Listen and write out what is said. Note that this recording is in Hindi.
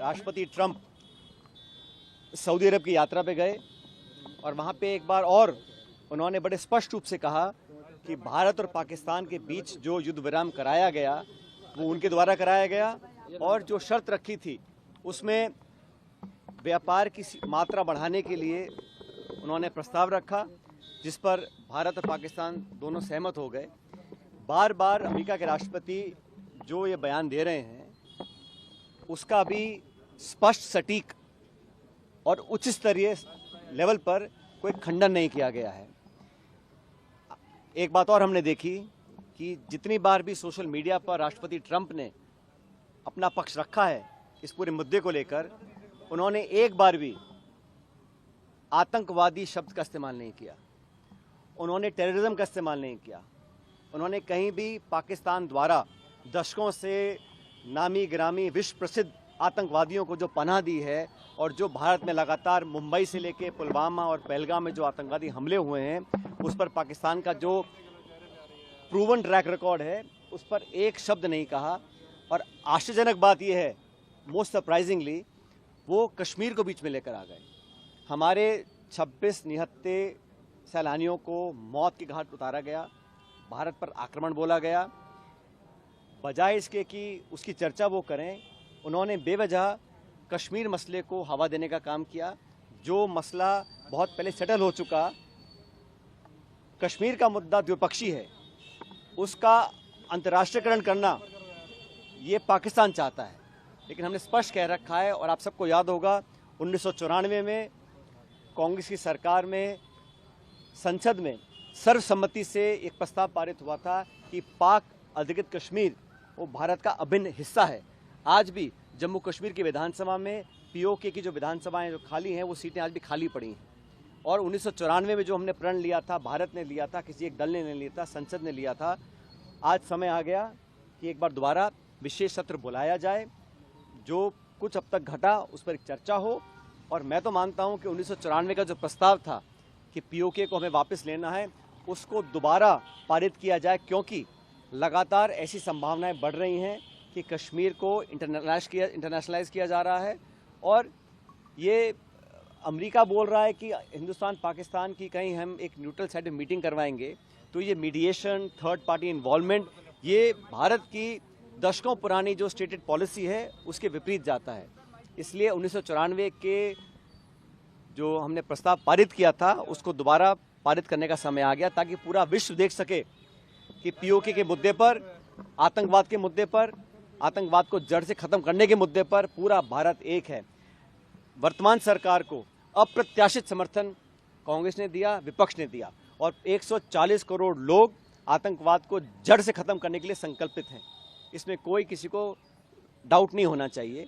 राष्ट्रपति ट्रंप सऊदी अरब की यात्रा पे गए और वहाँ पे एक बार और उन्होंने बड़े स्पष्ट रूप से कहा कि भारत और पाकिस्तान के बीच जो युद्ध विराम कराया गया वो उनके द्वारा कराया गया और जो शर्त रखी थी उसमें व्यापार की मात्रा बढ़ाने के लिए उन्होंने प्रस्ताव रखा, जिस पर भारत और पाकिस्तान दोनों सहमत हो गए। बार बार अमेरिका के राष्ट्रपति जो ये बयान दे रहे हैं उसका भी स्पष्ट, सटीक और उच्च स्तरीय लेवल पर कोई खंडन नहीं किया गया है। एक बात और हमने देखी कि जितनी बार भी सोशल मीडिया पर राष्ट्रपति ट्रंप ने अपना पक्ष रखा है इस पूरे मुद्दे को लेकर, उन्होंने एक बार भी आतंकवादी शब्द का इस्तेमाल नहीं किया, उन्होंने टेररिज्म का इस्तेमाल नहीं किया, उन्होंने कहीं भी पाकिस्तान द्वारा दशकों से नामी गिरामी विश्व प्रसिद्ध आतंकवादियों को जो पनाह दी है और जो भारत में लगातार मुंबई से लेके पुलवामा और पहलगाम में जो आतंकवादी हमले हुए हैं उस पर पाकिस्तान का जो प्रूवन ट्रैक रिकॉर्ड है उस पर एक शब्द नहीं कहा। और आश्चर्यजनक बात यह है, मोस्ट सरप्राइजिंगली, वो कश्मीर को बीच में लेकर आ गए। हमारे 26 निहत्थे सैलानियों को मौत की घाट उतारा गया, भारत पर आक्रमण बोला गया। बजाय इसके कि उसकी चर्चा वो करें, उन्होंने बेवजह कश्मीर मसले को हवा देने का काम किया। जो मसला बहुत पहले सेटल हो चुका, कश्मीर का मुद्दा द्विपक्षीय है, उसका अंतर्राष्ट्रीयकरण करना ये पाकिस्तान चाहता है। लेकिन हमने स्पष्ट कह रखा है और आप सबको याद होगा 1994 में कांग्रेस की सरकार में संसद में सर्वसम्मति से एक प्रस्ताव पारित हुआ था कि पाक अधिकृत कश्मीर वो भारत का अभिन्न हिस्सा है। आज भी जम्मू कश्मीर की विधानसभा में पीओके की जो विधानसभाएं जो खाली हैं वो सीटें आज भी खाली पड़ी हैं। और 1994 में जो हमने प्रण लिया था, भारत ने लिया था, किसी एक दल ने नहीं लिया था, संसद ने लिया था। आज समय आ गया कि एक बार दोबारा विशेष सत्र बुलाया जाए, जो कुछ अब तक घटा उस पर एक चर्चा हो। और मैं तो मानता हूं कि 1994 का जो प्रस्ताव था कि पीओके को हमें वापस लेना है, उसको दोबारा पारित किया जाए, क्योंकि लगातार ऐसी संभावनाएं बढ़ रही हैं कि कश्मीर को इंटरनेशनलाइज किया जा रहा है। और ये अमेरिका बोल रहा है कि हिंदुस्तान पाकिस्तान की कहीं हम एक न्यूट्रल साइड में मीटिंग करवाएंगे, तो ये मीडिएशन, थर्ड पार्टी इन्वॉल्वमेंट, ये भारत की दशकों पुरानी जो स्टेटेड पॉलिसी है उसके विपरीत जाता है। इसलिए 1994 के जो हमने प्रस्ताव पारित किया था उसको दोबारा पारित करने का समय आ गया, ताकि पूरा विश्व देख सके कि पीओके के मुद्दे पर, आतंकवाद के मुद्दे पर, आतंकवाद को जड़ से खत्म करने के मुद्दे पर पूरा भारत एक है। वर्तमान सरकार को अप्रत्याशित समर्थन कांग्रेस ने दिया, विपक्ष ने दिया, और 140 करोड़ लोग आतंकवाद को जड़ से खत्म करने के लिए संकल्पित हैं। इसमें कोई किसी को डाउट नहीं होना चाहिए।